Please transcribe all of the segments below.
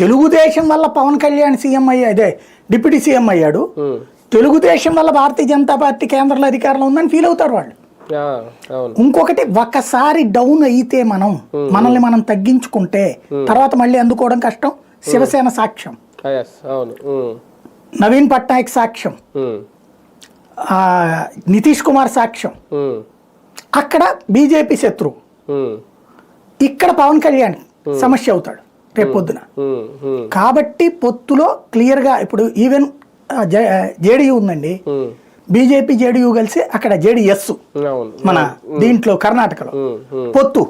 తెలుగుదేశం వల్ల పవన్ కళ్యాణ్ సీఎం అదే deputy CM అయ్యాడు, తెలుగుదేశం వల్ల భారతీయ జనతా పార్టీ కేంద్రంలో అధికారంలో ఉందని ఫీల్ అవుతారు వాళ్ళు. ఇంకొకటి, ఒకసారి డౌన్ అయితే మనల్ని మనం తగ్గించుకుంటే తర్వాత మళ్ళీ అందుకోవడం కష్టం. శివసేన సాక్ష్యం, నవీన్ పట్నాయక్ సాక్ష్యం, నితీష్ కుమార్ సాక్ష్యం. అక్కడ బీజేపీ శత్రువు, ఇక్కడ పవన్ కళ్యాణ్ సమస్య అవుతాడు రేపొద్దున. కాబట్టి పొత్తులో క్లియర్గా ఇప్పుడు ఈవెన్ జేడీయూ ఉందండి, బీజేపీ జేడీయూ కలిసి అక్కడ జేడీఎస్ మన దీంట్లో కర్ణాటకలో పొత్తు.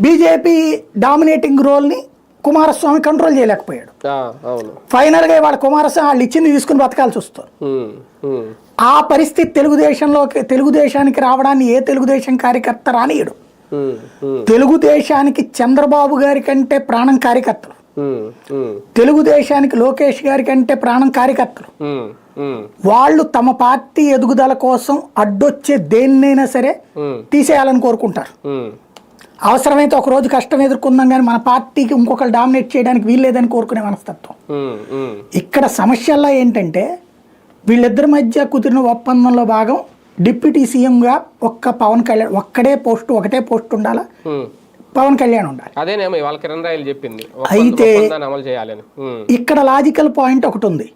బీజేపీ డామినేటింగ్ రోల్ ని కుమారస్వామి కంట్రోల్ చేయలేకపోయాడు. ఫైనల్ గా వాళ్ళ కుమారస్వామి వాళ్ళు ఇచ్చింది తీసుకుని బతకాల్సి వస్తుంది. ఆ పరిస్థితి తెలుగుదేశానికి రావడాన్ని ఏ తెలుగుదేశం కార్యకర్త రానియడు. తెలుగుదేశానికి చంద్రబాబు గారి కంటే ప్రాణం కార్యకర్తలు, తెలుగుదేశానికి లోకేష్ గారి కంటే ప్రాణం కార్యకర్తలు. వాళ్ళు తమ పార్టీ ఎదుగుదల కోసం అడ్డొచ్చే దేన్నైనా సరే తీసేయాలని కోరుకుంటారు. అవసరమైతే ఒక రోజు కష్టం ఎదుర్కొందాం కానీ మన పార్టీకి ఇంకొకరు డామినేట్ చేయడానికి వీల్లేదని కోరుకునే మనస్తత్వం. ఇక్కడ సమస్యల్లో ఏంటంటే వీళ్ళిద్దరి మధ్య కుదిరిన ఒప్పందంలో భాగం డిప్యూటీ సీఎంగా ఒక్క పవన్ కళ్యాణ్ ఒకటే పోస్ట్ ఉండాలా, పవన్ కళ్యాణ్ ఉండాలి. అదేనేమో వాళ్ళ కిరణ్ రాయలు చెప్పింది. అయితే ఇక్కడ లాజికల్ పాయింట్ ఒకటి ఉంది.